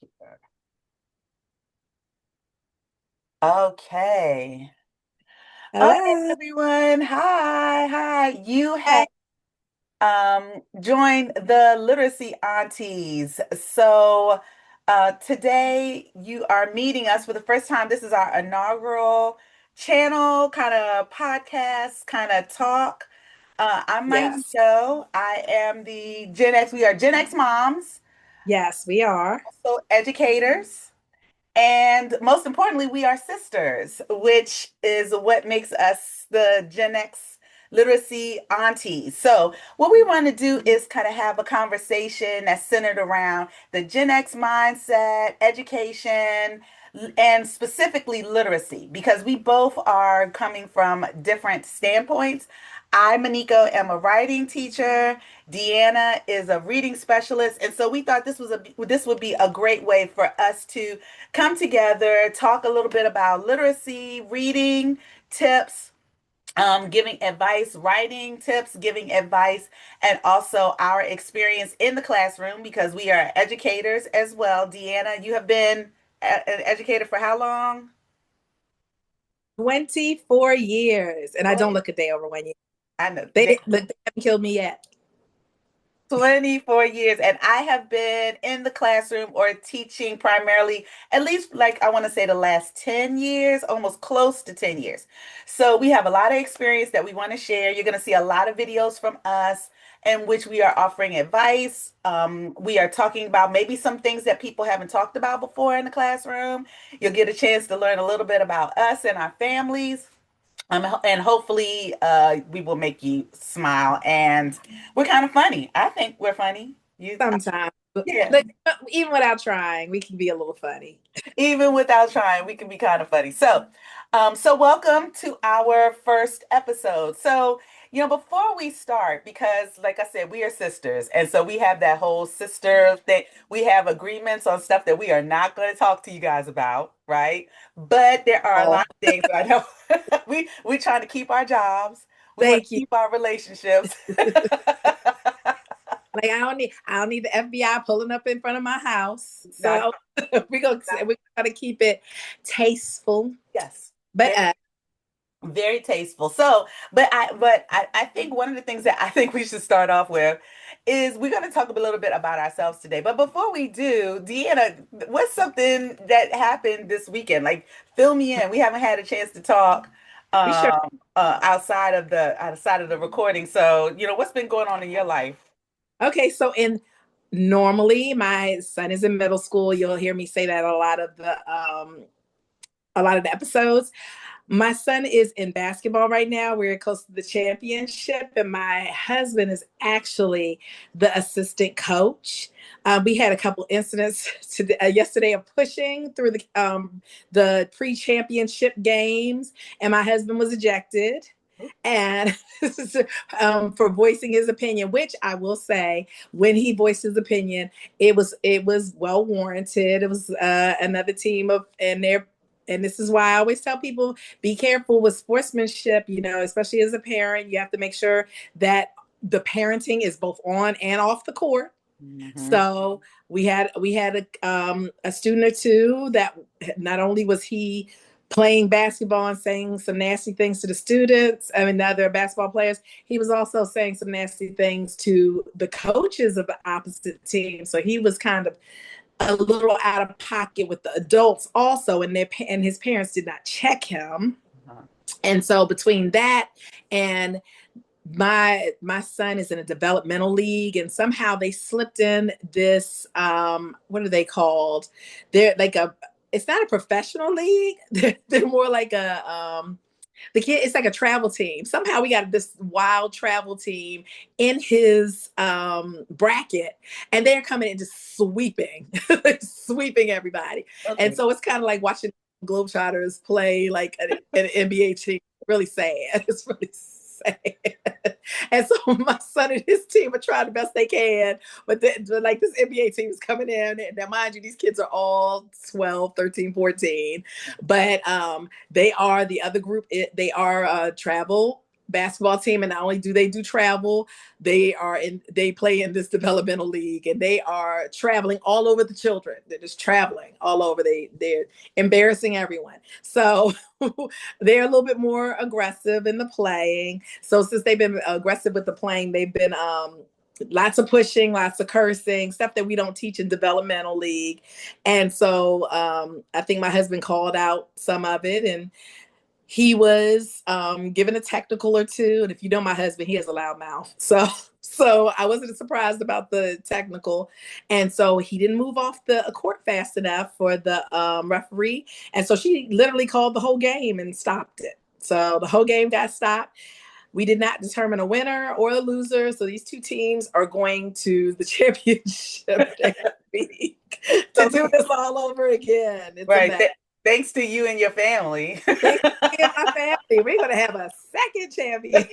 Okay. Okay, Hello. everyone. Hi. You Hey. have joined the Literacy Aunties. Today you are meeting us for the first time. This is our inaugural channel, kind of podcast, kind of talk. I'm Yes. Myneko. I am the Gen X. We are Gen X moms, Yes, we are. also educators. And most importantly, we are sisters, which is what makes us the Gen X literacy aunties. So, what we want to do is kind of have a conversation that's centered around the Gen X mindset, education, and specifically literacy, because we both are coming from different standpoints. I, Maniko, am a writing teacher. Deanna is a reading specialist, and so we thought this would be a great way for us to come together, talk a little bit about literacy, reading tips, giving advice, writing tips, giving advice, and also our experience in the classroom because we are educators as well. Deanna, you have been an educator for how long? 24 years. And I Oh, don't look a day over 1 year. I know. They haven't killed me yet. 24 years, and I have been in the classroom or teaching primarily at least, like, I want to say the last 10 years, almost close to 10 years. So we have a lot of experience that we want to share. You're going to see a lot of videos from us in which we are offering advice. We are talking about maybe some things that people haven't talked about before in the classroom. You'll get a chance to learn a little bit about us and our families. And hopefully, we will make you smile. And we're kind of funny. I think we're funny. Sometimes. Yeah. Like, even without trying, we can be a little funny. Even without trying, we can be kind of funny. So welcome to our first episode. Before we start, because like I said, we are sisters, and so we have that whole sister thing. We have agreements on stuff that we are not going to talk to you guys about, right? But there are a Oh, lot of things I know we trying to keep our jobs. We want to thank you. keep our relationships. Like I don't need the FBI pulling up in front of my house. Not, So we're gonna keep it tasteful. yes. But Very tasteful. But I think one of the things that I think we should start off with is we're going to talk a little bit about ourselves today. But before we do, Deanna, what's something that happened this weekend? Like, fill me in. We haven't had a chance to talk we sure. outside of the recording. So, what's been going on in your life? Okay, so in normally my son is in middle school. You'll hear me say that a lot of the episodes. My son is in basketball right now. We're close to the championship, and my husband is actually the assistant coach. We had a couple incidents yesterday of pushing through the pre-championship games, and my husband was ejected. And for voicing his opinion, which I will say, when he voiced his opinion, it was well warranted. It was another team of, and this is why I always tell people, be careful with sportsmanship, especially as a parent. You have to make sure that the parenting is both on and off the court. Hmm. So we had a student or two that not only was he playing basketball and saying some nasty things to the students, I mean, the other basketball players, he was also saying some nasty things to the coaches of the opposite team. So he was kind of a little out of pocket with the adults also, and his parents did not check him. And so between that and my son is in a developmental league, and somehow they slipped in this, what are they called? They're like a it's not a professional league. They're more like the kid, it's like a travel team. Somehow we got this wild travel team in his bracket, and they're coming in just sweeping, sweeping everybody. And Okay. so it's kind of like watching Globetrotters play like an NBA team. Really sad. It's really sad. And so my son and his team are trying the best they can, but like this NBA team is coming in. And now, mind you, these kids are all 12, 13, 14. But they are the other group. They are travel basketball team, and not only do they do travel, they play in this developmental league, and they are traveling all over the children. They're just traveling all over. They're embarrassing everyone. So they're a little bit more aggressive in the playing. So since they've been aggressive with the playing, they've been lots of pushing, lots of cursing, stuff that we don't teach in developmental league. And so I think my husband called out some of it, and he was given a technical or two. And if you know my husband, he has a loud mouth. So I wasn't surprised about the technical. And so he didn't move off the court fast enough for the referee. And so she literally called the whole game and stopped it. So the whole game got stopped. We did not determine a winner or a loser. So these two teams are going to the championship next week to do this all over again. It's a Right. mess. Thanks to you and your family. Thanks to me and my family. We're going to have a second champion.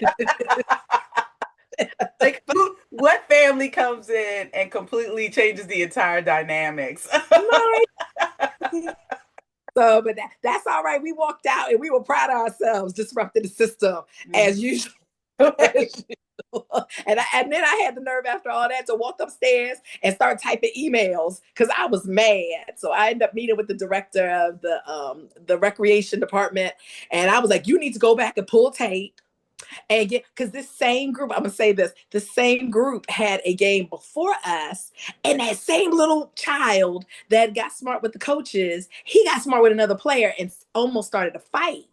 Like, what family comes in and completely changes the entire dynamics? So, but that's all right. We walked out and we were proud of ourselves, disrupted the system as usual. As usual. And then I had the nerve after all that to walk upstairs and start typing emails because I was mad. So I ended up meeting with the director of the recreation department, and I was like, "You need to go back and pull tape and get," because this same group, I'm gonna say this, the same group had a game before us, and that same little child that got smart with the coaches, he got smart with another player and almost started a fight.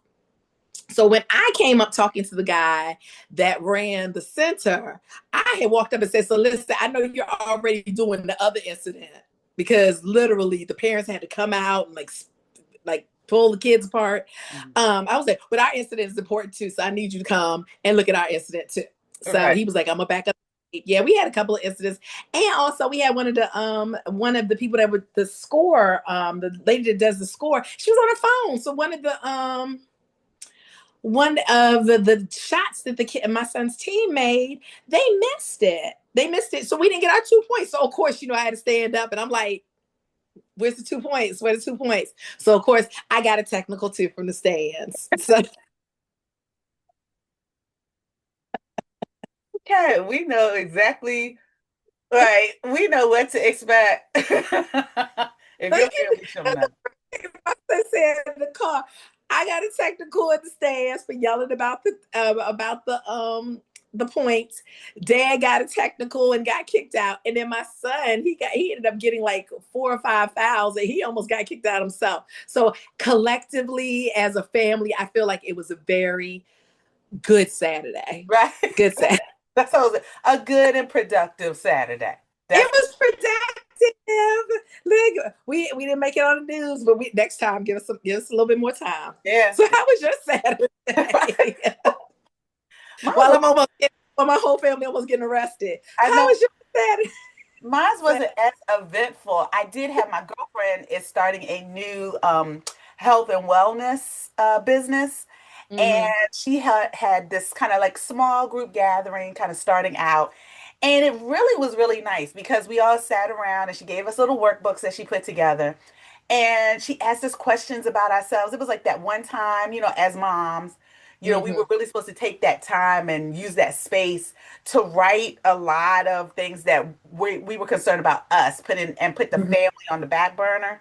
So when I came up talking to the guy that ran the center, I had walked up and said, "So listen, I know you're already doing the other incident," because literally the parents had to come out and like pull the kids apart. I was like, "But our incident is important too, so I need you to come and look at our incident too." So Right. he was like, "I'm gonna back up." Yeah, we had a couple of incidents, and also we had one of the people that would the score, the lady that does the score, she was on her phone. So one of the shots that the kid, my son's team made, they missed it. They missed it, so we didn't get our 2 points. So of course, I had to stand up, and I'm like, "Where's the 2 points? Where's the 2 points?" So of course, I got a technical too from the stands. So Okay, we know exactly, right? We know what to expect if your thank family's you. showing up. I said in the car, I got a technical in the stands for yelling about the points. Dad got a technical and got kicked out, and then my son he ended up getting like 4 or 5 fouls, and he almost got kicked out himself. So collectively, as a family, I feel like it was a very good Saturday. Right? Good Saturday. That's always a good and productive Saturday. It Definitely. was productive. Like, we didn't make it on the news, but we next time give us a little bit more time. Yeah. So how was your Saturday? Mine While was, while my whole family almost getting arrested. I How know was your Saturday? mine wasn't as eventful. I did have my girlfriend is starting a new health and wellness business. Mm-hmm. And she had this kind of like small group gathering, kind of starting out. And it really was really nice because we all sat around and she gave us little workbooks that she put together. And she asked us questions about ourselves. It was like that one time, as moms, we Mm-hmm. were really supposed to take that time and use that space to write a lot of things that we were concerned about us, put the Mm-hmm. family on the back burner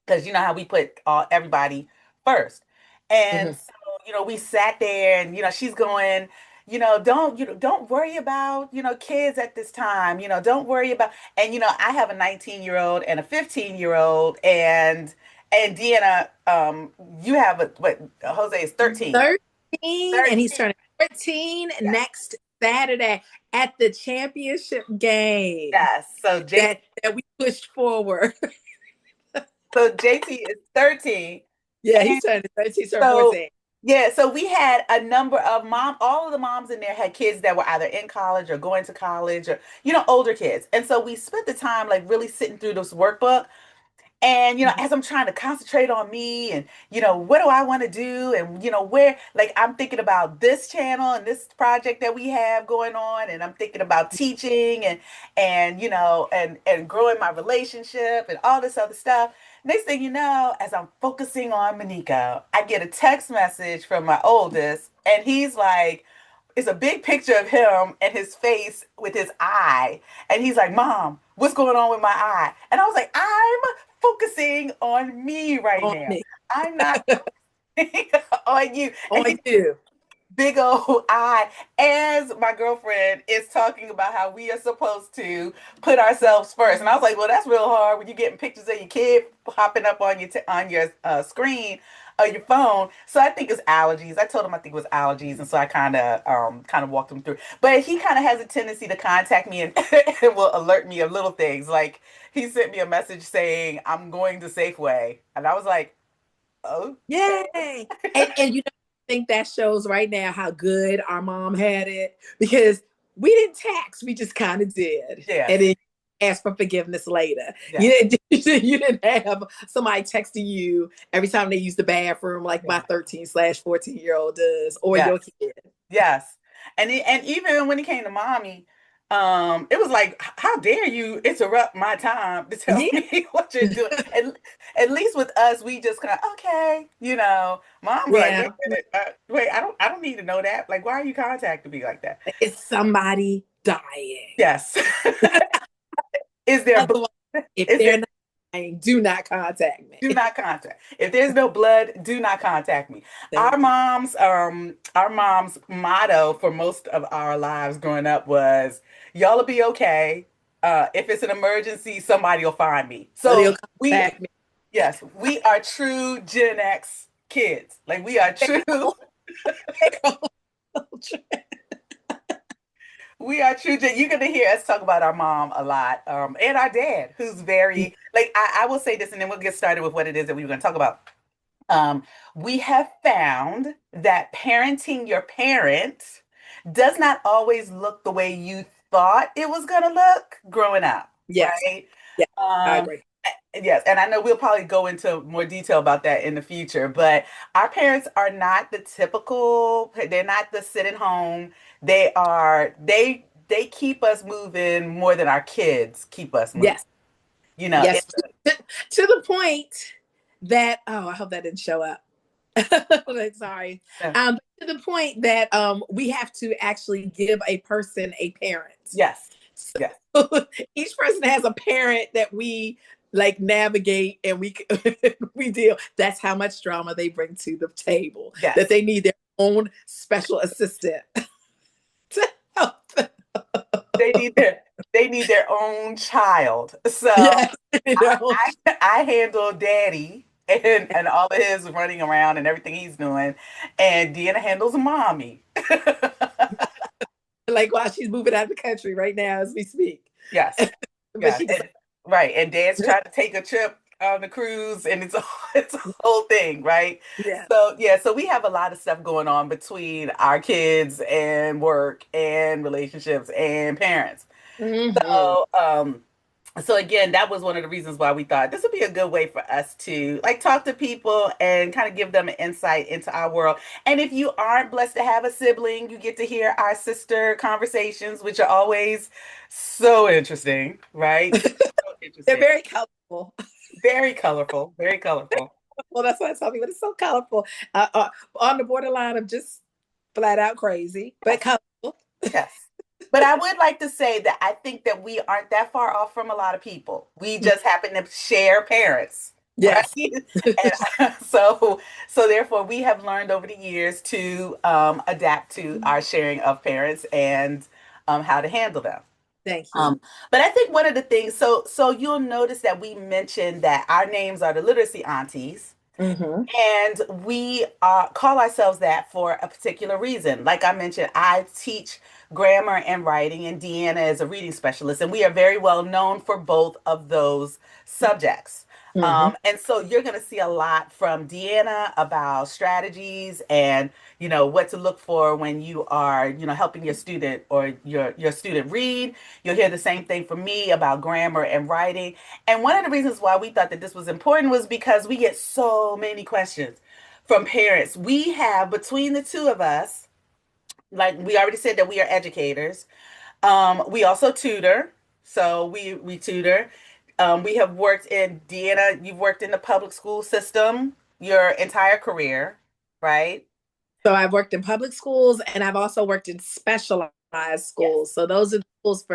because you know how we put everybody first. And Mm-hmm. so, we sat there and, she's going, don't worry about, kids at this time, don't worry about, and, I have a 19-year-old and a 15-year-old and Deanna, you have what, Jose is 13. 13, and he's 13. turning 14 Yes. next Saturday at the championship game Yes. that we pushed forward. So JT is 13. Yeah, And he's turning 13, turning so 14. yeah, so we had a number of all of the moms in there had kids that were either in college or going to college or, older kids. And so we spent the time like really sitting through this workbook. And, as I'm trying to concentrate on me and, what do I want to do? And, where, like, I'm thinking about this channel and this project that we have going on. And I'm thinking about teaching and growing my relationship and all this other stuff. Next thing you know, as I'm focusing on Myneko, I get a text message from my oldest and he's like, it's a big picture of him and his face with his eye. And he's like, Mom, what's going on with my eye? And I was like, I'm focusing on me right On now. me, I'm not focusing on you. And on you. big old eye as my girlfriend is talking about how we are supposed to put ourselves first. And I was like, well, that's real hard when you're getting pictures of your kid popping up on your screen of your phone. So I think it's allergies. I told him I think it was allergies, and so I kind of walked him through. But he kind of has a tendency to contact me and, and will alert me of little things. Like he sent me a message saying I'm going to Safeway, and I was like, oh, Yay. And you know, I think that shows right now how good our mom had it because we didn't text, we just kind of did. And yes, then ask for forgiveness later. yes, You didn't have somebody texting you every time they use the bathroom like my yes, 13/14-year-old does, or yes. your kid. Yes. And even when it came to mommy, it was like, how dare you interrupt my time to tell Yeah. me what you're doing? At least with us, we just kind of, okay, mom was like, wait Yeah. a minute, wait, I don't need to know that. Like, why are you contacting me like that? It's somebody dying. Yes. Is there blood? Otherwise, if Is there they're not dying, do not contact Do me. not contact. If there's no blood, do not contact me. Our Thank you. mom's um our mom's motto for most of our lives growing up was y'all will be okay. If it's an emergency, somebody will find me. Somebody So will we contact me. yes, we are true Gen X kids. Like we are true we are true Gen. You're gonna hear us talk about our mom a lot. And our dad, who's very like I will say this and then we'll get started with what it is that we were gonna talk about. Um, we have found that parenting your parent does not always look the way you thought it was going to look growing up, Yes. right? Yeah, I Um, agree. yes, and I know we'll probably go into more detail about that in the future, but our parents are not the typical, they're not the sitting home. They keep us moving more than our kids keep us moving. Yes. It's Yes. To the point that, oh, I hope that didn't show up. Sorry. To the point that we have to actually give a person a parent. yes, So yes, each person has a parent that we like navigate and we we deal. That's how much drama they bring to the table. That yes. they need their own special assistant to help them. They need their they need their own child. So Yes, you I know, I handle daddy and all of his running around and everything he's doing, and Deanna handles mommy. like while she's moving out of the country right now as we speak. Yes, But yes, she decides, right. And Dad's trying to take a trip on the cruise, and it's a whole thing, right? yeah. So yeah, so we have a lot of stuff going on between our kids and work and relationships and parents. Hmm. So again, that was one of the reasons why we thought this would be a good way for us to like talk to people and kind of give them an insight into our world. And if you aren't blessed to have a sibling, you get to hear our sister conversations, which are always so interesting, right? So They're interesting. very colorful. Very colorful, very colorful. Well, that's why I tell people it's so colorful. On the borderline of just flat out crazy, but Yes, colorful. yes. But I would like to say that I think that we aren't that far off from a lot of people. We just happen to share parents, right? Yes. And so therefore we have learned over the years to adapt to our sharing of parents and how to handle them. Thank you. Um, but I think one of the things, so you'll notice that we mentioned that our names are the literacy aunties. Hmm. And we call ourselves that for a particular reason. Like I mentioned, I teach grammar and writing, and Deanna is a reading specialist, and we are very well known for both of those subjects. Hmm. And so you're going to see a lot from Deanna about strategies and what to look for when you are helping your student or your student read. You'll hear the same thing from me about grammar and writing. And one of the reasons why we thought that this was important was because we get so many questions from parents. We have between the two of us, like we already said that we are educators. We also tutor. So we tutor. We have worked in Deanna, you've worked in the public school system your entire career, right? So I've worked in public schools and I've also worked in specialized Yes. schools. So those are the schools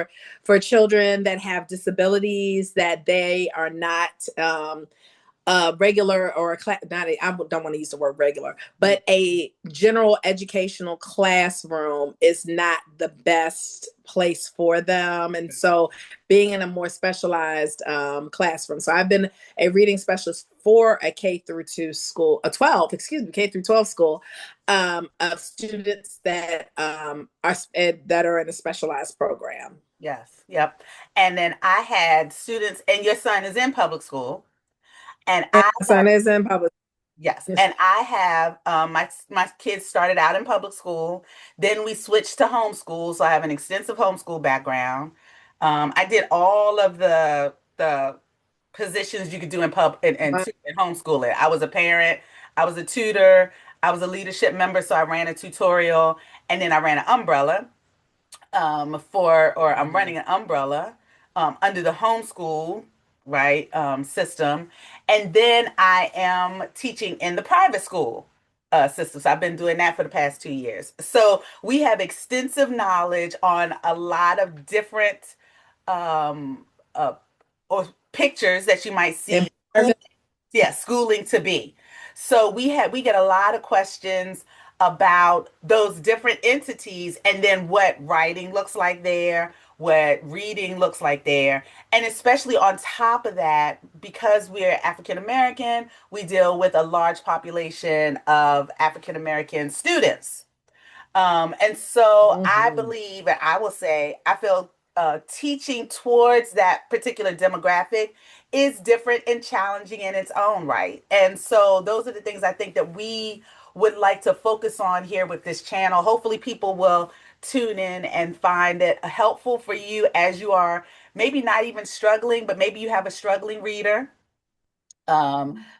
for children that have disabilities that they are not regular or a class, not a, I don't want to use the word regular, but a general educational classroom is not the best place for them. And so being in a more specialized classroom. So I've been a reading specialist for a K through 2 school, a 12, excuse me, K through 12 school of students that that are in a specialized program. Yes. Yep. And then I had students, and your son is in public school, and And I my have son is in public. yes, and I have my kids started out in public school. Then we switched to homeschool, so I have an extensive homeschool background. I did all of the positions you could do in in homeschooling. I was a parent, I was a tutor, I was a leadership member, so I ran a tutorial, and then I ran an umbrella or I'm running an umbrella under the homeschool, right, system. And then I am teaching in the private school system. So I've been doing that for the past 2 years. So we have extensive knowledge on a lot of different um, uh, or pictures that you might see yeah, schooling to be. So we get a lot of questions about those different entities and then what writing looks like there, what reading looks like there. And especially on top of that, because we're African American, we deal with a large population of African American students. And so I Mm-hmm. believe, and I will say, I feel teaching towards that particular demographic is different and challenging in its own right. And so those are the things I think that we would like to focus on here with this channel. Hopefully, people will tune in and find it helpful for you as you are maybe not even struggling, but maybe you have a struggling reader.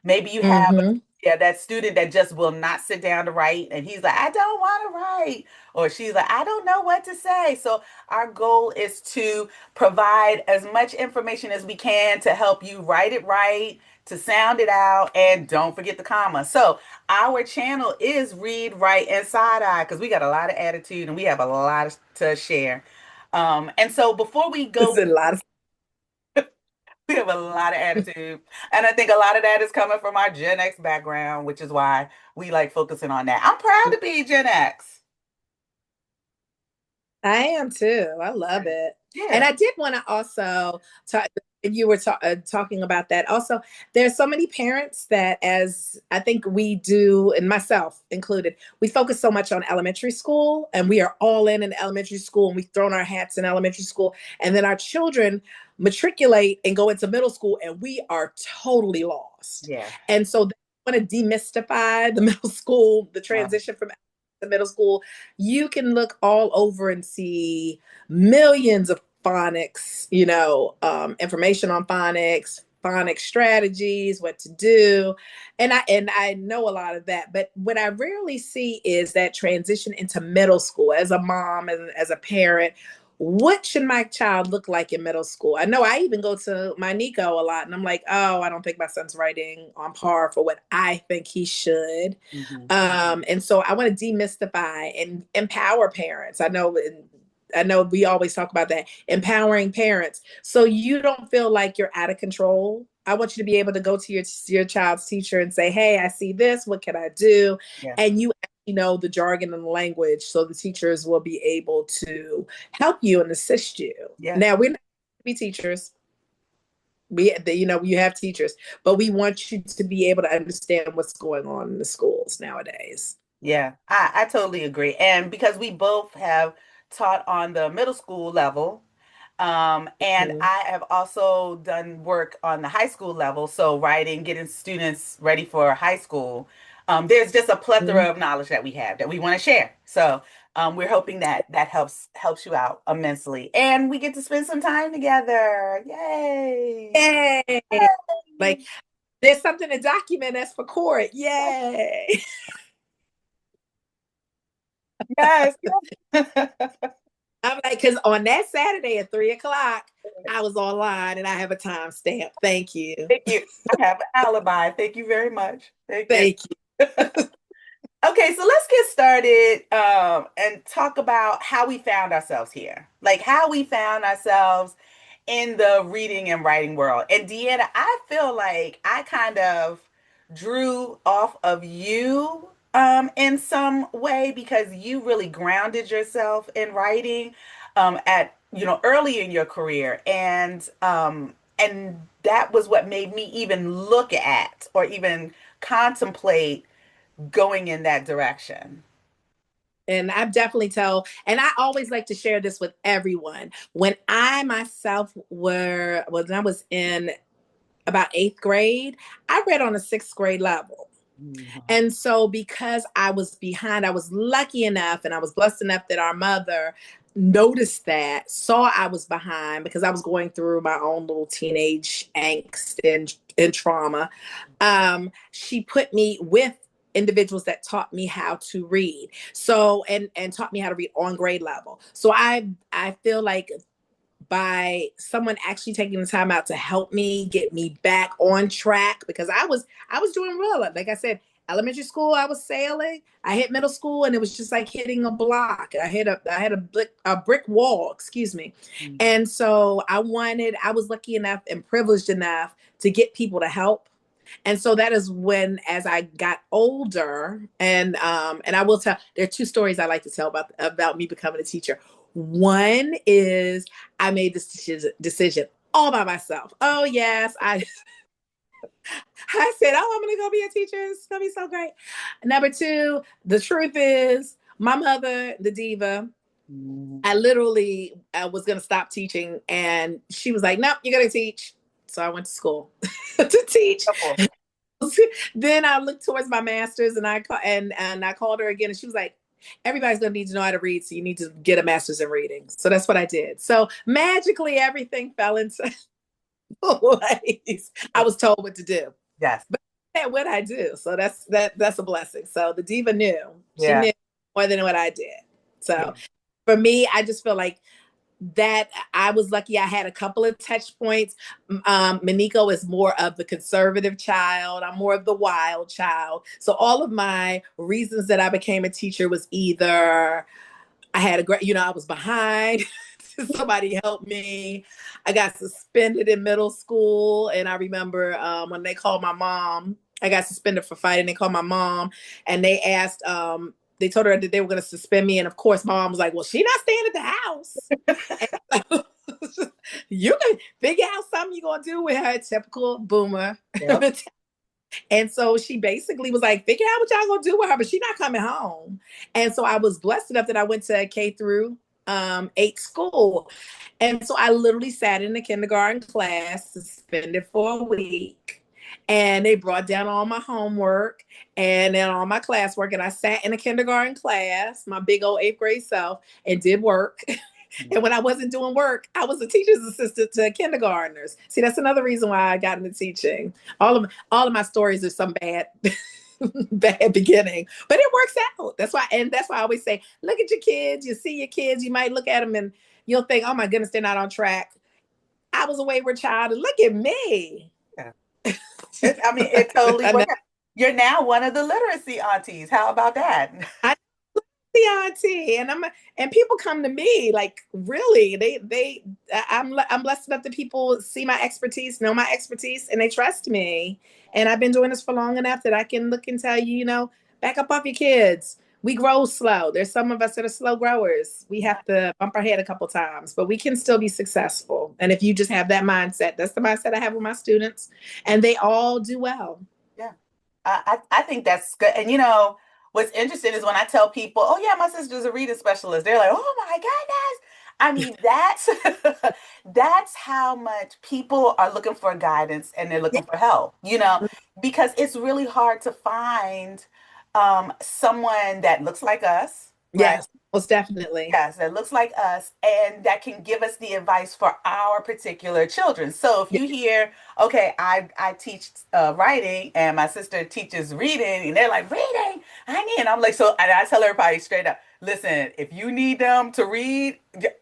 Maybe you have Mm-hmm. yeah, that student that just will not sit down to write, and he's like, I don't want to write, or she's like, I don't know what to say. So our goal is to provide as much information as we can to help you write it right, to sound it out, and don't forget the comma. So our channel is Read, Write, and Side Eye because we got a lot of attitude and we have a lot to share. And so before we It's go, a lot of we have a lot of attitude. And I think a lot of that is coming from our Gen X background, which is why we like focusing on that. I'm proud to be Gen X. I am too. I love it. And Yeah. I did want to also talk, you were talking about that. Also, there's so many parents that, as I think we do, and myself included, we focus so much on elementary school and we are all in elementary school and we've thrown our hats in elementary school. And then our children matriculate and go into middle school and we are totally lost. Yeah. And so they want to demystify the middle school, the Wow. transition from the middle school. You can look all over and see millions of phonics, information on phonics, phonics strategies, what to do. And I know a lot of that. But what I rarely see is that transition into middle school as a mom and as a parent. What should my child look like in middle school? I know I even go to my Nico a lot and I'm like, oh, I don't think my son's writing on par for what I think he should. Hmm. And so I want to demystify and empower parents. I know we always talk about that, empowering parents. So you don't feel like you're out of control. I want you to be able to go to your child's teacher and say, hey, I see this. What can I do? Yeah. And you actually know the jargon and the language so the teachers will be able to help you and assist you. Yeah. Now, we're not be teachers. You have teachers, but we want you to be able to understand what's going on in the schools nowadays. Yeah. I totally agree. And because we both have taught on the middle school level, and Mhm. I have also done work on the high school level, so writing, getting students ready for high school. There's just a plethora of knowledge that we have that we want to share. So we're hoping that that helps you out immensely, and we get to spend some time together. Yay! Yay! Yay! Like there's something to document that's for court. Yay! Yes. I'm like, because on that Saturday at 3 o'clock, I was online and I have a timestamp. Thank you. Thank you. I have an alibi. Thank you very much. Thank you. Thank you. Okay, so let's get started and talk about how we found ourselves here. Like how we found ourselves in the reading and writing world. And Deanna, I feel like I kind of drew off of you in some way because you really grounded yourself in writing at early in your career. And that was what made me even look at or even contemplate going in that direction. And I definitely tell, and I always like to share this with everyone. When I myself when I was in about eighth grade, I read on a sixth grade level. Mhm. And so, because I was behind, I was lucky enough and I was blessed enough that our mother noticed that, saw I was behind because I was going through my own little teenage angst and trauma. She put me with individuals that taught me how to read. So, and taught me how to read on grade level. So I feel like by someone actually taking the time out to help me get me back on track, because I was doing well. Like I said, elementary school I was sailing. I hit middle school and it was just like hitting a block. I had a brick wall, excuse me. Mhm. And so I was lucky enough and privileged enough to get people to help. And so that is when, as I got older, and I will tell, there are two stories I like to tell about me becoming a teacher. One is I made this decision all by myself. Oh yes, I said, oh, I'm gonna go be a teacher. It's gonna be so great. Number two, the truth is, my mother, the diva, I Mhm. literally was gonna stop teaching, and she was like, "Nope, you're gonna teach." So I went to school to teach. Couple. Then I looked towards my master's, and I called her again, and she was like, everybody's gonna need to know how to read, so you need to get a master's in reading. So that's what I did. So magically everything fell into place. I was told what to do, Yes. but what I do. So that's a blessing. So the diva knew. She Yeah. knew more than what I did. Yeah. So for me, I just feel like that I was lucky I had a couple of touch points. Myneko is more of the conservative child. I'm more of the wild child. So all of my reasons that I became a teacher was either I had a great, I was behind. Somebody helped me. I got suspended in middle school. And I remember when they called my mom, I got suspended for fighting. They called my mom and they told her that they were going to suspend me. And of course, my mom was like, well, she's not staying at the house. And you can figure out something you're going to do with her, typical boomer. Yep. And so she basically was like, figure out what y'all gonna do with her, but she's not coming home. And so I was blessed enough that I went to K through 8 school. And so I literally sat in the kindergarten class, suspended for a week. And they brought down all my homework and then all my classwork. And I sat in a kindergarten class, my big old eighth grade self, and did work. And when I wasn't doing work, I was a teacher's assistant to kindergartners. See, that's another reason why I got into teaching. All of my stories are some bad bad beginning, but it works out. That's why I always say, look at your kids. You see your kids, you might look at them and you'll think, oh my goodness, they're not on track. I was a wayward child, and look at me. Yeah. It totally I know. worked out. You're now one of the literacy aunties. How about that? I the auntie, and people come to me like, really, I'm blessed enough that people see my expertise, know my expertise, and they trust me. And I've been doing this for long enough that I can look and tell you, back up off your kids. We grow slow. There's some of us that are slow growers. We have to bump our head a couple times, but we can still be successful. And if you just have that mindset, that's the mindset I have with my students, and they all do well. Yeah. I think that's good. And what's interesting is when I tell people, oh yeah, my sister's a reading specialist, they're like, oh my goodness. That's that's how much people are looking for guidance and they're Yeah. looking for help, because it's really hard to find someone that looks like us, right? Yes, most definitely. Yes, that looks like us and that can give us the advice for our particular children. So if Yeah. you hear, okay, I teach writing and my sister teaches reading, and they're like, reading, I need, and I'm like, so, and I tell everybody straight up, listen, if you need them to read, you're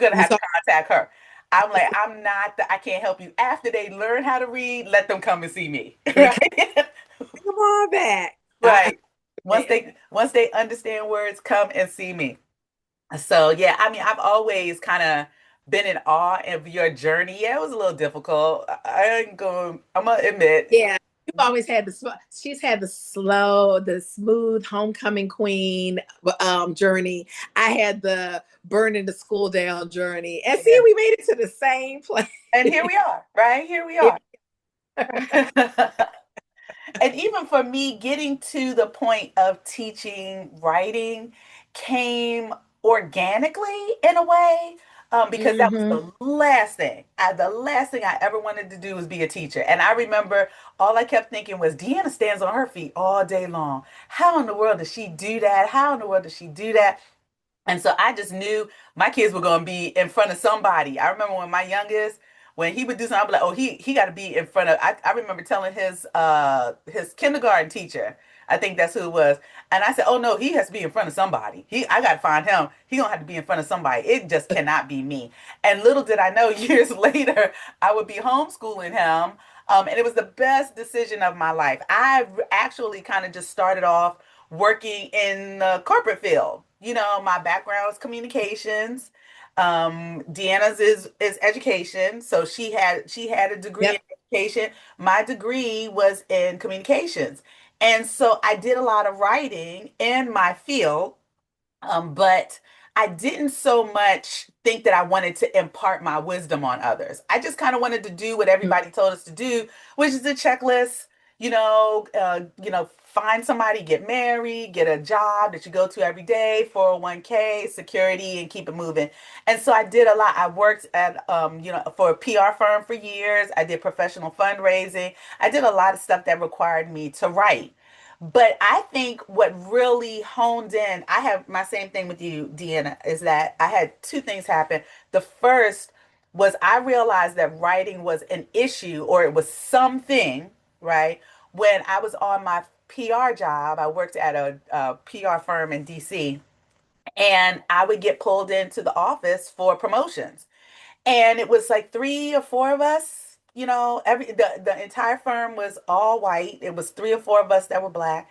gonna You have to saw contact her. I'm like, I can't help you. After they learn how to read, let them come and see me. they Right? come on back. Right. once they understand words, come and see me. So yeah, I mean, I've always kind of been in awe of your journey. Yeah, it was a little difficult. I'm gonna admit. Yeah, you've always had she's had the slow, the smooth homecoming queen journey. I had the burning the school down journey. And see, Yeah. we made it to the same place. And here we are, right? Here we are. And even for me, getting to the point of teaching writing came organically in a way, because that was Hmm. the last thing I ever wanted to do was be a teacher. And I remember all I kept thinking was, Deanna stands on her feet all day long. How in the world does she do that? How in the world does she do that? And so I just knew my kids were going to be in front of somebody. I remember when my youngest, when he would do something, I'd be like, oh, he got to be in front of. I remember telling his kindergarten teacher, I think that's who it was, and I said, oh no, he has to be in front of somebody. I got to find him. He gonna have to be in front of somebody. It just cannot be me. And little did I know, years later, I would be homeschooling him. And it was the best decision of my life. I actually kind of just started off working in the corporate field. You know, my background is communications. Deanna's is education. So she had a degree in Yep. education. My degree was in communications. And so I did a lot of writing in my field, but I didn't so much think that I wanted to impart my wisdom on others. I just kind of wanted to do what everybody told us to do, which is a checklist. Find somebody, get married, get a job that you go to every day, 401k, security, and keep it moving. And so I did a lot. I worked at, for a PR firm for years. I did professional fundraising. I did a lot of stuff that required me to write. But I think what really honed in, I have my same thing with you, Deanna, is that I had two things happen. The first was I realized that writing was an issue, or it was something, right? When I was on my PR job, I worked at a PR firm in DC, and I would get pulled into the office for promotions. And it was like three or four of us, the entire firm was all white. It was three or four of us that were black.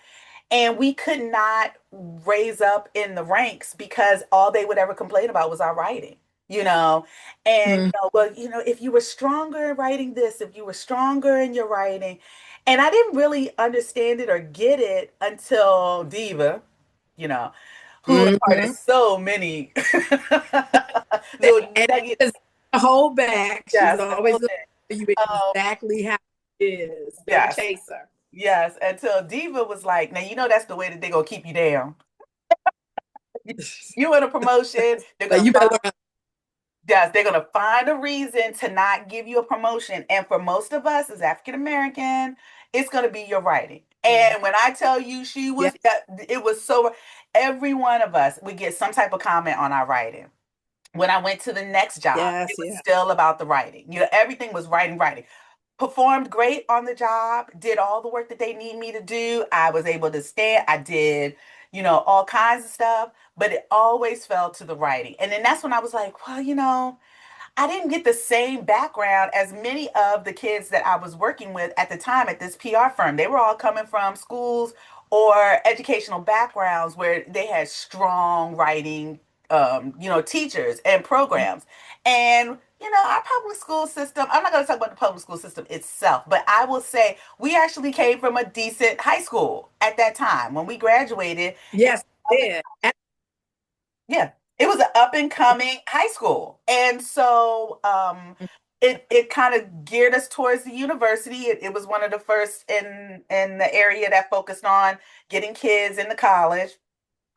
And we could not raise up in the ranks because all they would ever complain about was our writing, you know. And Mm-hmm. well, if you were stronger in writing this, if you were stronger in your writing. And I didn't really understand it or get it until Diva, you know, who imparted Hmm. so many little And nuggets. just hold back. She's Yes, the always whole going thing. to tell you exactly how it is. Don't Yes, chase her. yes. Until Diva was like, now that's the way that they're gonna keep you down. You in a promotion, they're Like gonna you better find learn. yes, they're gonna find a reason to not give you a promotion. And for most of us as African American, it's gonna be your writing. Mhm. And when I tell you Yeah. it was so every one of us would get some type of comment on our writing. When I went to the next job, it Yes. was Yeah. still about the writing. Everything was writing, writing. Performed great on the job, did all the work that they need me to do. I was able to stand, I did, all kinds of stuff, but it always fell to the writing. And then that's when I was like, well, I didn't get the same background as many of the kids that I was working with at the time at this PR firm. They were all coming from schools or educational backgrounds where they had strong writing, teachers and programs. And, our public school system, I'm not going to talk about the public school system itself, but I will say we actually came from a decent high school at that time. When we graduated, it Yes. was Yeah. yeah, it was an up and coming high school. And so it kind of geared us towards the university. It was one of the first in the area that focused on getting kids into college.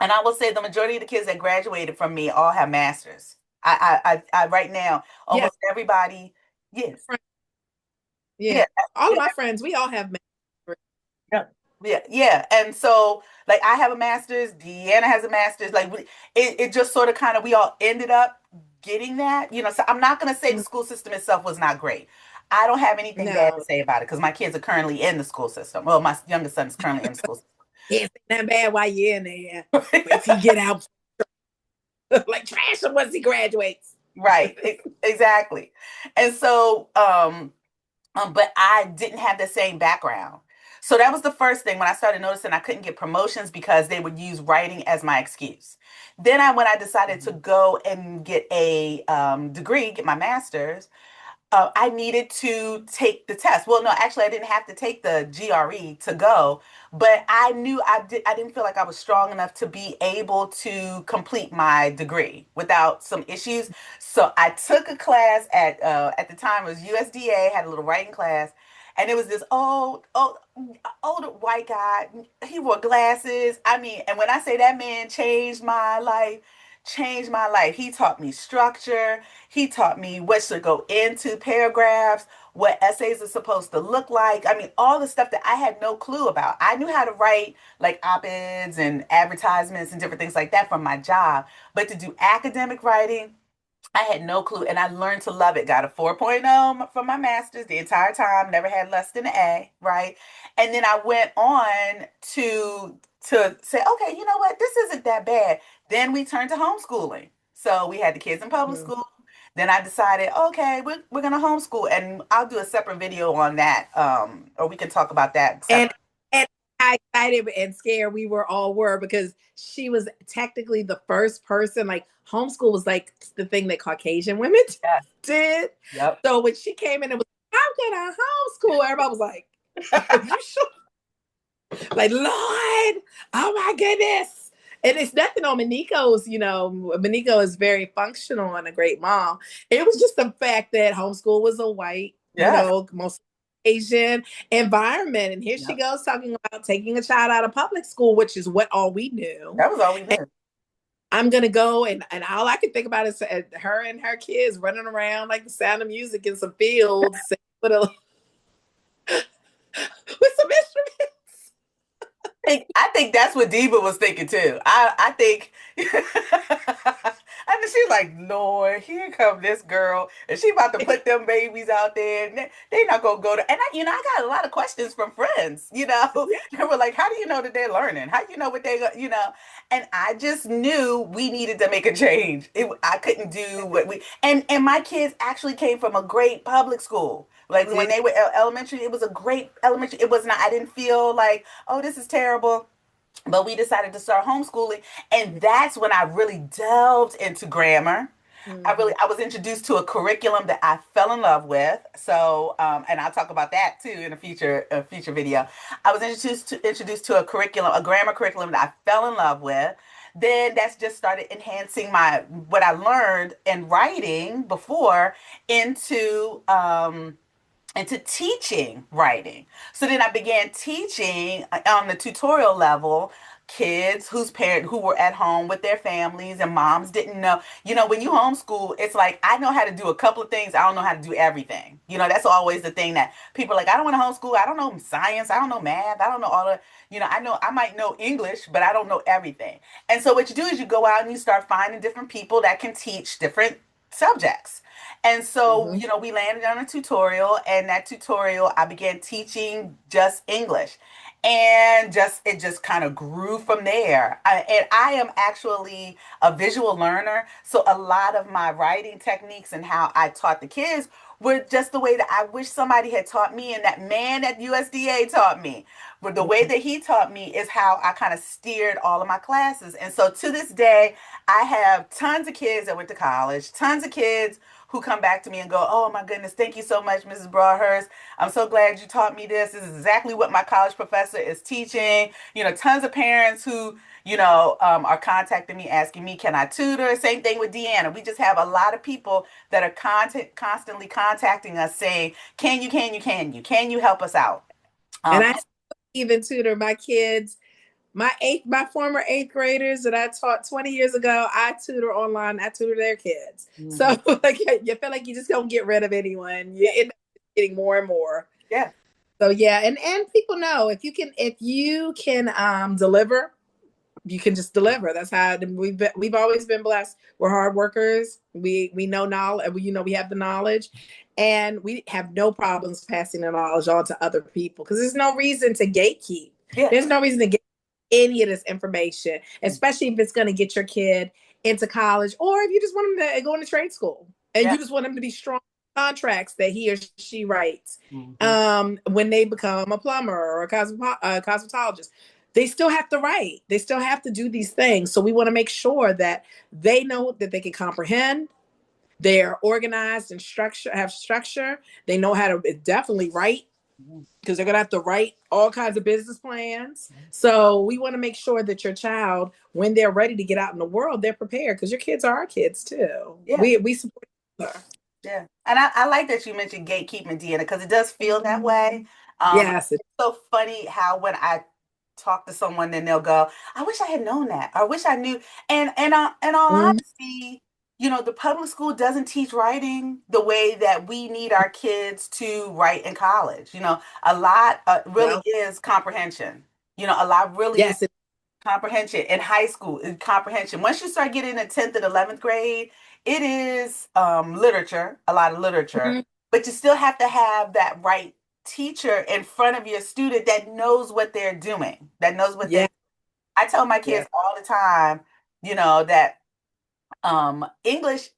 And I will say the majority of the kids that graduated from me all have masters. I right now, Yes. almost everybody, yes. Yeah. Yeah, All of my friends, we all have masters. yeah, yeah, yeah. And so, like, I have a master's, Deanna has a master's. Like, it just sort of kind of, we all ended up getting that, So I'm not going to say the school system itself was not great. I don't have anything bad to No. say about it because my kids are currently in the school system. Well, my youngest son is currently in the school Can't say nothing bad while you're in there. system. Wait till you get out. Like trash him once he graduates. Right, exactly. And so, but I didn't have the same background. So that was the first thing when I started noticing I couldn't get promotions because they would use writing as my excuse. Then when I decided to Mhm. go and get a degree, get my master's, I needed to take the test. Well, no, actually, I didn't have to take the GRE to go, but I knew I didn't feel like I was strong enough to be able to complete my degree without some issues. So I took a class at the time it was USDA, had a little writing class, and it was this older white guy. He wore glasses. I mean, and when I say that man changed my life. He taught me structure. He taught me what should go into paragraphs, what essays are supposed to look like. I mean, all the stuff that I had no clue about. I knew how to write like op-eds and advertisements and different things like that from my job, but to do academic writing, I had no clue, and I learned to love it. Got a 4.0 from my master's the entire time, never had less than an A, right? And then I went on to say, okay, you know what? This isn't that bad. Then we turned to homeschooling. So we had the kids in public Mhm. school. Then I decided, okay, we're gonna homeschool, and I'll do a separate video on that, or we can talk about that And separate. and how excited and scared we were all were because she was technically the first person. Like homeschool was like the thing that Caucasian women Yeah. did. Yep. So when she came in, it was how can I homeschool? Everybody was like, "Are you sure?" Like, Lord, oh my goodness. And it's nothing on Mineko's, Myneko is very functional and a great mom. It was just the fact that homeschool was a white, Yes. most Asian environment. And here she Yep. goes talking about taking a child out of public school, which is what all we knew. That was all we And knew. I'm gonna go and all I can think about is her and her kids running around like the Sound of Music in some fields with, with some instruments. I think that's what Diva was thinking too. I think I mean she's like, Lord, here come this girl, and she about to put them babies out there, and they not gonna go to. And I got a lot of questions from friends. They were like, how do you know that they're learning? How do you know what they? And I just knew we needed to make a change. I couldn't do what we and my kids actually came from a great public school. They Like when did. they were elementary, it was a great elementary. It was not. I didn't feel like, oh, this is terrible. But we decided to start homeschooling, and that's when I really delved into grammar. Mhm. I was introduced to a curriculum that I fell in love with. So, and I'll talk about that too in a future video. I was introduced to a grammar curriculum that I fell in love with. Then that's just started enhancing my what I learned in writing before into into teaching writing. So then I began teaching on the tutorial level kids who were at home with their families, and moms didn't know. When you homeschool, it's like I know how to do a couple of things. I don't know how to do everything. That's always the thing that people are like, I don't want to homeschool. I don't know science. I don't know math. I don't know all the, I might know English, but I don't know everything. And so what you do is you go out and you start finding different people that can teach different subjects. And so, Mhm. we landed on a tutorial, and that tutorial, I began teaching just English. And it just kind of grew from there. And I am actually a visual learner. So a lot of my writing techniques and how I taught the kids were just the way that I wish somebody had taught me, and that man at USDA taught me. But the way that he taught me is how I kind of steered all of my classes. And so to this day, I have tons of kids that went to college, tons of kids who come back to me and go, "Oh my goodness, thank you so much, Mrs. Broadhurst. I'm so glad you taught me this. This is exactly what my college professor is teaching." Tons of parents who, are contacting me, asking me, "Can I tutor?" Same thing with Deanna. We just have a lot of people that are constantly contacting us saying, can you help us out? And Um, I even tutor my kids, my former eighth graders that I taught 20 years ago. I tutor online. I tutor their kids. So mhm. like you feel like you just don't get rid of anyone. You Yeah, end up getting more and more. yeah, So yeah, and people know if you can deliver, you can just deliver. That's how we've always been blessed. We're hard workers. We know knowledge. We have the knowledge, and we have no problems passing the knowledge on to other people because there's no reason to gatekeep. yeah. There's no reason to get any of this information, especially if it's going to get your kid into college, or if you just want them to go into trade school and Yeah. you just want them to be strong contracts that he or she writes. Hmm. When they become a plumber or a cosmetologist, they still have to write. They still have to do these things. So we want to make sure that they know that they can comprehend. They're organized and have structure. They know how to definitely write because they're going to have to write all kinds of business plans. So we want to make sure that your child, when they're ready to get out in the world, they're prepared because your kids are our kids too. Yeah. We support them. Yeah. And I like that you mentioned gatekeeping, Deanna, because it does feel that way. Yes. It's so funny how when I talk to someone, then they'll go, I wish I had known that. Or I wish I knew. And in all Mhm. honesty, the public school doesn't teach writing the way that we need our kids to write in college. A lot really No. is comprehension. A lot really is Yes. comprehension in high school is comprehension. Once you start getting to 10th and 11th grade, it is literature, a lot of literature, Mhm. but you still have to have that right teacher in front of your student that knows what they're doing, that knows what Yeah. they I tell my kids Yes. all the time, that English,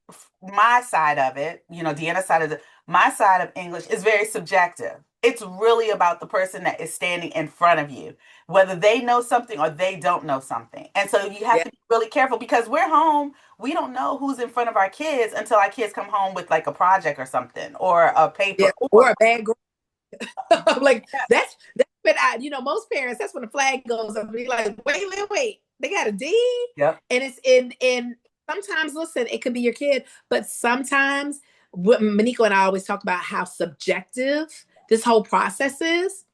my side of it, Deanna's side of my side of English is very subjective. It's really about the person that is standing in front of you, whether they know something or they don't know something. And so you have Yeah. to be really careful because we're home. We don't know who's in front of our kids until our kids come home with like a project or something or a paper Yeah. or Or a bad grade. I'm like, that's when most parents, that's when the flag goes up. Be like, wait. They got a D? yep, And it's in sometimes, listen, it could be your kid, but sometimes what Myneko and I always talk about how subjective this whole process is.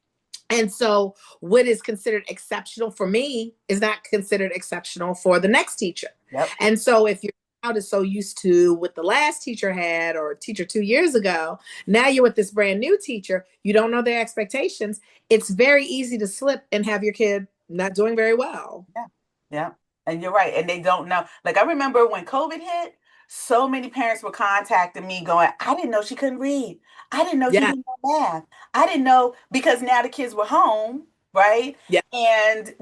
And so, what is considered exceptional for me is not considered exceptional for the next teacher. yep, And so, if your child is so used to what the last teacher had or teacher 2 years ago, now you're with this brand new teacher, you don't know their expectations. It's very easy to slip and have your kid not doing very well. yeah, yeah. And you're right. And they don't know. Like I remember when COVID hit, so many parents were contacting me going, I didn't know she couldn't read. I didn't know he Yeah, didn't know math. I didn't know because now the kids were home, right? yeah, And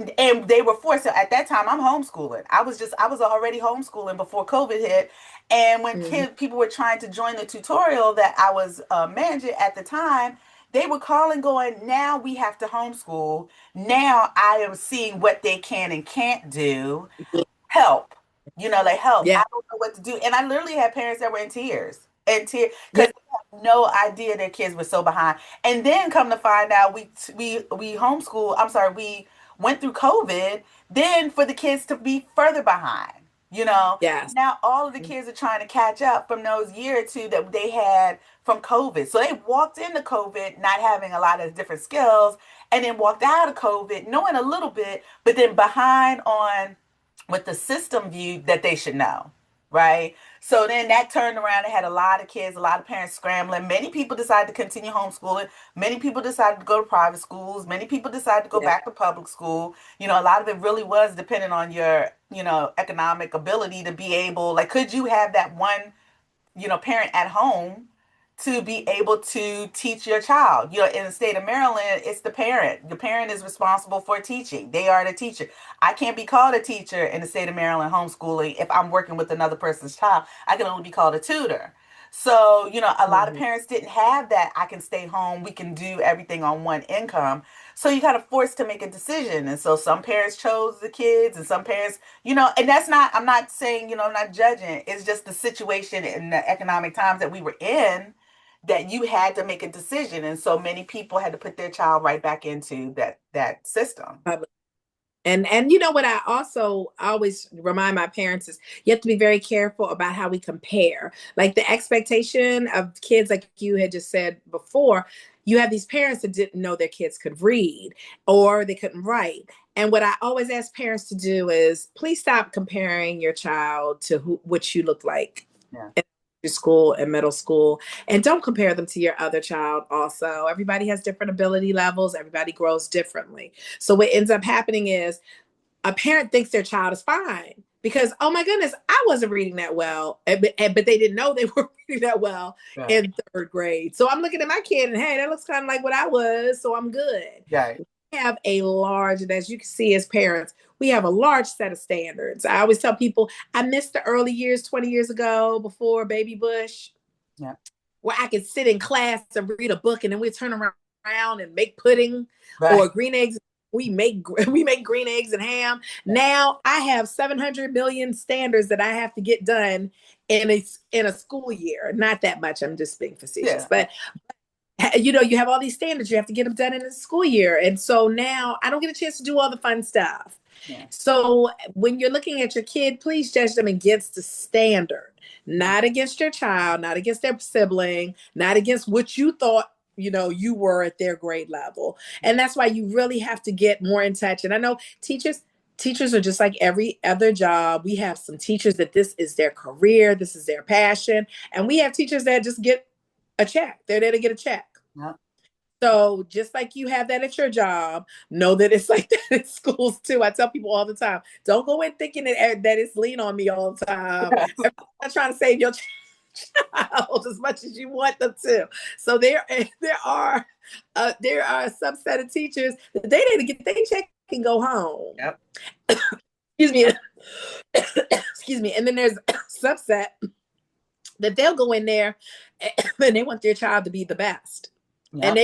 they were forced to, at that time I'm homeschooling. I was already homeschooling before COVID hit. And when mhm, people were trying to join the tutorial that I was managing at the time, they were calling going, now we have to homeschool. Now I am seeing what they can and can't do. Help. Like help. yeah, I don't know what to do. And I literally had parents that were in tears yeah, because they had no idea their kids were so behind. And then come to find out we homeschool, I'm sorry, we went through COVID, then for the kids to be further behind, you know. yes, Now all of the kids are trying to catch up from those year or two that they had from COVID. So they walked into COVID not having a lot of different skills and then walked out of COVID knowing a little bit, but then behind on with the system view that they should know, right? So then that turned around and had a lot of kids, a lot of parents scrambling. Many people decided to continue homeschooling. Many people decided to go to private schools. Many people decided to go yeah, back to public school. A lot of it really was dependent on your, economic ability to be able, like, could you have that one parent at home to be able to teach your child. In the state of Maryland, it's the parent. The parent is responsible for teaching. They are the teacher. I can't be called a teacher in the state of Maryland homeschooling if I'm working with another person's child. I can only be called a tutor. So, a lot of mhm, parents didn't have that. I can stay home. We can do everything on one income. So you kind of forced to make a decision. And so some parents chose the kids and some parents, and that's not, I'm not saying, I'm not judging. It's just the situation and the economic times that we were in that you had to make a decision. And so many people had to put their child right back into that system. mhm. And you know what I also always remind my parents is you have to be very careful about how we compare. Like the expectation of kids, like you had just said before, you have these parents that didn't know their kids could read or they couldn't write. And what I always ask parents to do is please stop comparing your child to what you look like Yeah. school and middle school, and don't compare them to your other child. Also, everybody has different ability levels, everybody grows differently. So what ends up happening is a parent thinks their child is fine because, oh my goodness, I wasn't reading that well, but they didn't know they were reading that well Right. in third grade. So I'm looking at my kid and hey, that looks kind of like what I was, so I'm good. Right. We have a large, and as you can see as parents, we have a large set of standards. I always tell people I missed the early years 20 years ago before baby Bush. Yeah. where I could sit in class and read a book and then we turn around and make pudding Right. or green eggs. We make green eggs and ham. Now I have 700 million standards that I have to get done in a school year. Not that much. I'm just being facetious, Yeah. but you have all these standards you have to get them done in the school year, and so now I don't get a chance to do all the fun stuff. Yeah. So when you're looking at your kid, please judge them against the standard, not against your child, not against their sibling, not against what you thought you were at their grade level. And that's why you really have to get more in touch. And I know teachers are just like every other job. We have some teachers that this is their career, this is their passion, and we have teachers that just get a check. They're there to get a check. Yeah. So just like you have that at your job, know that it's like that in schools too. I tell people all the time, don't go in thinking that it's lean on me all the time. Yes. I'm trying to save your child as much as you want them to. So there are a subset of teachers that they need to get their check and go home. Yep. Excuse me. Excuse me. And then there's a subset that they'll go in there and they want their child to be the best. And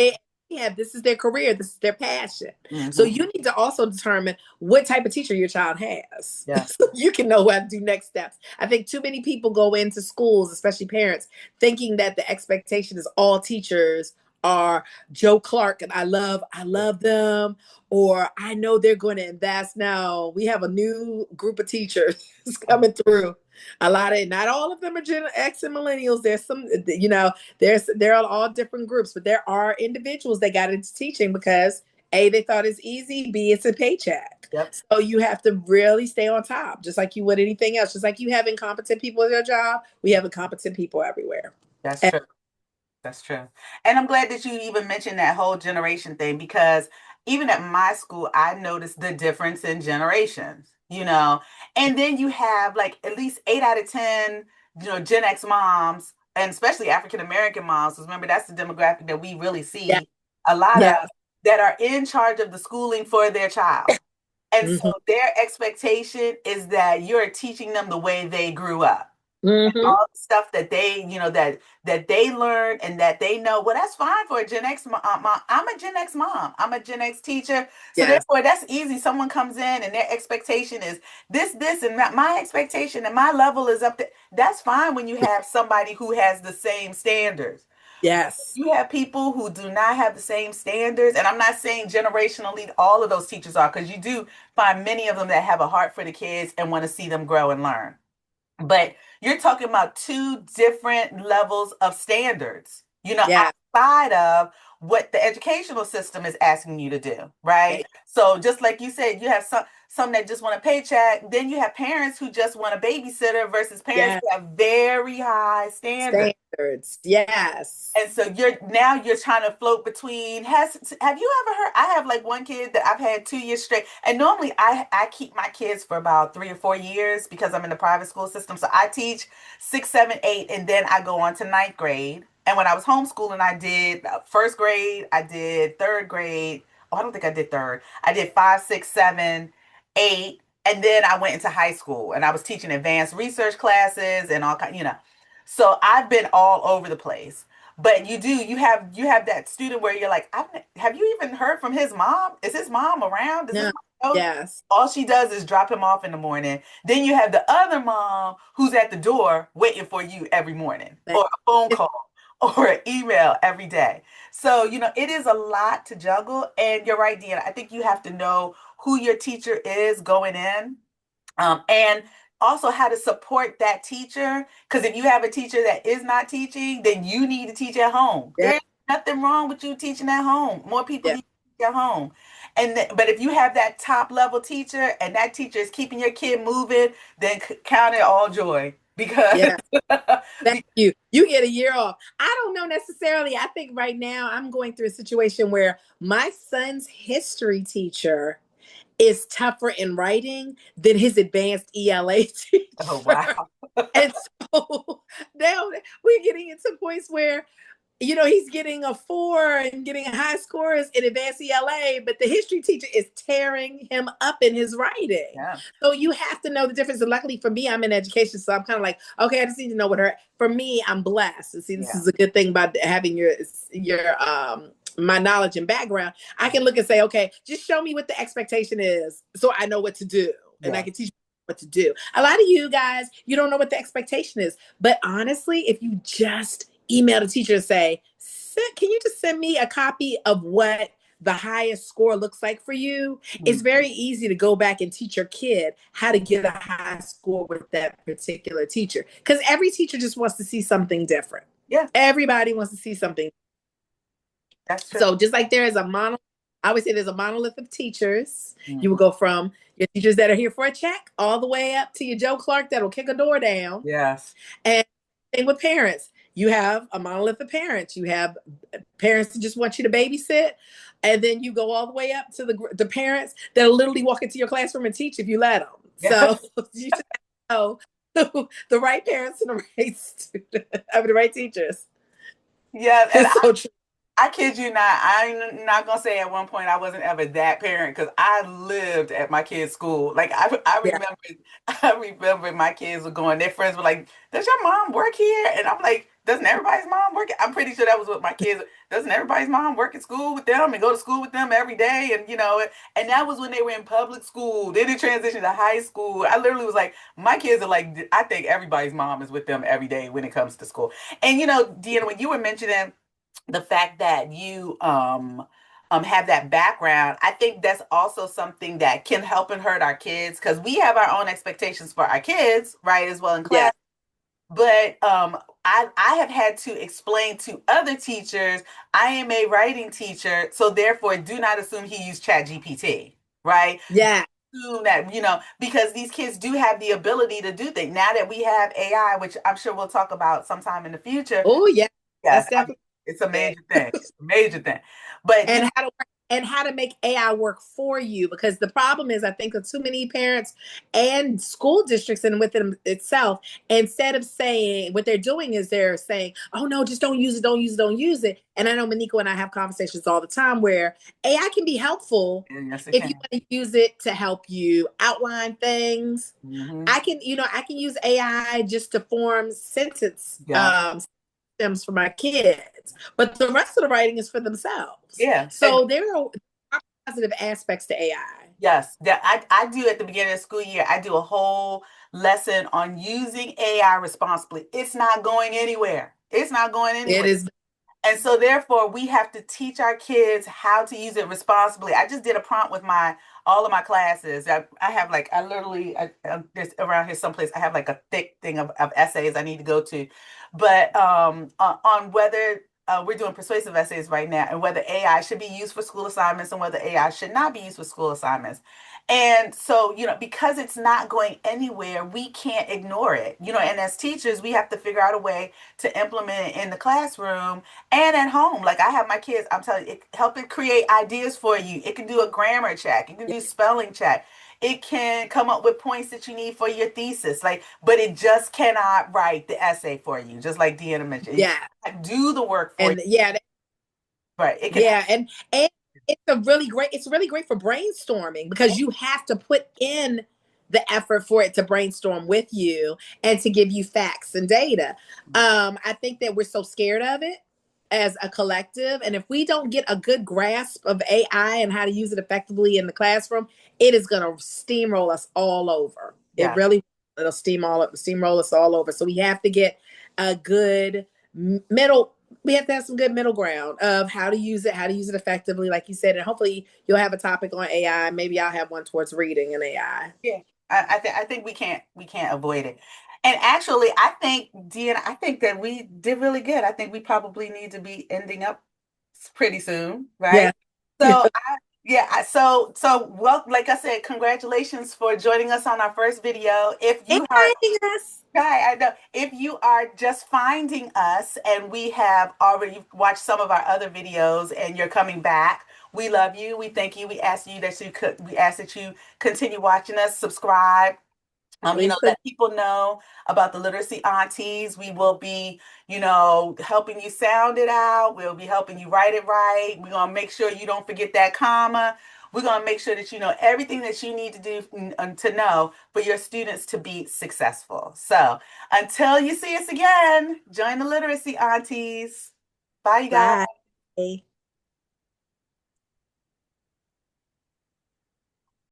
Yep. this is their career, this is their passion. Mm-hmm. So you need to also determine what type of teacher your child has. Yeah. So you can know what to do next steps. I think too many people go into schools, especially parents, thinking that the expectation is all teachers are Joe Clark and I love them, or I know they're going to invest. Now we have a new group of teachers coming through. Not all of them are Gen X and millennials. There's some, there are all different groups, but there are individuals that got into teaching because A, they thought it's easy, B, it's a paycheck. Yep. So you have to really stay on top, just like you would anything else. Just like you have incompetent people at your job, we have incompetent people everywhere. That's true. That's true. And I'm glad that you even mentioned that whole generation thing because even at my school, I noticed the difference in generations. And then you have like at least 8 out of 10, Gen X moms, and especially African American moms, because remember, that's the demographic that we really Yeah. see a lot of Yeah. that are in charge of the schooling for their child. And so Mm-hmm. their expectation is that you're teaching them the way they grew up, Mm-hmm. all the stuff that that they learn and that they know. Well, that's fine for a Gen X mom. I'm a Gen X mom. I'm a Gen X teacher. So Yes. therefore, that's easy. Someone comes in and their expectation is this, and my expectation and my level is up to. That's fine when you have somebody who has the same standards. Yes. You have people who do not have the same standards, and I'm not saying generationally all of those teachers are, because you do find many of them that have a heart for the kids and want to see them grow and learn. But you're talking about two different levels of standards, Yeah. outside of what the educational system is asking you to do, right? Yeah. So just like you said, you have some that just want a paycheck. Then you have parents who just want a babysitter versus parents Yeah. who have very high standards. Standards. Yes. And so you're trying to float between. Have you ever heard? I have like one kid that I've had 2 years straight, and normally I keep my kids for about 3 or 4 years because I'm in the private school system. So I teach 6, 7, 8, and then I go on to ninth grade. And when I was homeschooling, I did first grade, I did third grade. Oh, I don't think I did third. I did 5, 6, 7, 8, and then I went into high school and I was teaching advanced research classes and all kind. So I've been all over the place. But you have that student where you're like, have you even heard from his mom? Is his mom around? Does his No. mom know? Yes. All she does is drop him off in the morning. Then you have the other mom who's at the door waiting for you every morning, or a phone call, or an email every day. So, it is a lot to juggle. And you're right, Deanna. I think you have to know who your teacher is going in, and also how to support that teacher. Because if you have a teacher that is not teaching, then you need to teach at home. Yeah. There's nothing wrong with you teaching at home. More people Yeah. need to teach at home. But if you have that top level teacher and that teacher is keeping your kid moving, then count it all joy because Yeah. Thank you. You get a year off. I don't know necessarily. I think right now I'm going through a situation where my son's history teacher is tougher in writing than his advanced ELA oh teacher. wow. And so now we're getting into points where he's getting a 4 and getting high scores in advanced ELA, but the history teacher is tearing him up in his writing. Yeah. So you have to know the difference. And luckily for me, I'm in education, so I'm kind of like, okay, I just need to know what her. For me, I'm blessed. And see, this Yeah. is a good thing about having your my knowledge and background. I can look and say, okay, just show me what the expectation is, so I know what to do, and I Yeah. can teach you what to do. A lot of you guys, you don't know what the expectation is, but honestly, if you just email the teacher and say, can you just send me a copy of what the highest score looks like for you? It's Mhm. very easy to go back and teach your kid how to get a high score with that particular teacher, because every teacher just wants to see something different. Yeah, Everybody wants to see something. that's true. So just like there is a I always say there's a monolith of teachers. You will Mhm. go from your teachers that are here for a check all the way up to your Joe Clark that'll kick a door down. Yes. And same with parents. You have a monolith of parents. You have parents that just want you to babysit. And then you go all the way up to the parents that'll literally walk into your classroom and teach if you let them. So Yes. you just know the right parents and the right student, I mean, the right teachers. Yeah, and It's so true. I kid you not. I'm not gonna say at one point I wasn't ever that parent because I lived at my kids' school. Like I Yeah. remember, I remember my kids were going. Their friends were like, "Does your mom work here?" And I'm like, "Doesn't everybody's mom work?" I'm pretty sure that was what my kids. Doesn't everybody's mom work at school with them and go to school with them every day? And and that was when they were in public school. Then it transitioned to high school. I literally was like, my kids are like, I think everybody's mom is with them every day when it comes to school. And Deanna, when you were mentioning the fact that you have that background, I think that's also something that can help and hurt our kids because we have our own expectations for our kids, right, as well in Yeah. class. But I have had to explain to other teachers I am a writing teacher, so therefore do not assume he used Chat GPT, right? Yeah. Assume that, because these kids do have the ability to do things. Now that we have AI, which I'm sure we'll talk about sometime in the future, Oh, yeah. yes, That's I mean, definitely it's a it. major thing, major thing. But And how to make AI work for you, because the problem is I think that too many parents and school districts and within itself, instead of saying what they're doing is they're saying, oh no, just don't use it, don't use it, don't use it. And I know Myneko and I have conversations all the time where AI can be helpful yes, it if you can. want to use it to help you outline things. Hmm. I can use AI just to form sentence Yeah, stems for my kids, but the rest of the writing is for themselves. yeah. So there are positive aspects to AI. Yes, that I do at the beginning of the school year. I do a whole lesson on using AI responsibly. It's not going anywhere. It's not going It anywhere. is, And so therefore we have to teach our kids how to use it responsibly. I just did a prompt with my all of my classes. I have like I literally there's around here someplace I have like a thick thing of essays I need to go to. But on whether we're doing persuasive essays right now and whether AI should be used for school assignments and whether AI should not be used for school assignments. And so, because it's not going anywhere, we can't ignore it. And as teachers, we have to figure out a way to implement it in the classroom and at home. Like I have my kids, I'm telling you, it help it create ideas for you. It can do a grammar check, it can do spelling check, it can come up with points that you need for your thesis. Like, but it just cannot write the essay for you, just like Deanna mentioned. It yeah, cannot do the work for you. and yeah, Right. It can yeah, and it's really great for brainstorming because you have to put in the effort for it to brainstorm with you and to give you facts and data. I think that we're so scared of it as a collective, and if we don't get a good grasp of AI and how to use it effectively in the classroom, it is going to steamroll us all over. It yeah. really it'll steamroll us all over. So we have to get a good middle we have to have some good middle ground of how to use it effectively, like you said, and hopefully you'll have a topic on AI. Maybe I'll have one towards reading and AI. Yeah, I think we can't avoid it. And actually, I think Deanna, I think that we did really good. I think we probably need to be ending up pretty soon, right? Yeah. So yeah, well, like I said, congratulations for joining us on our first video. If you are Yes. Right, I know. If you are just finding us and we have already watched some of our other videos and you're coming back, we love you. We thank you. We ask that you continue watching us, subscribe, Lisa. Let people know about the literacy aunties. We will be, helping you sound it out. We'll be helping you write it right. We're going to make sure you don't forget that comma. We're going to make sure that you know everything that you need to do to know for your students to be successful. So until you see us again, join the literacy aunties. Bye, you guys. Bye.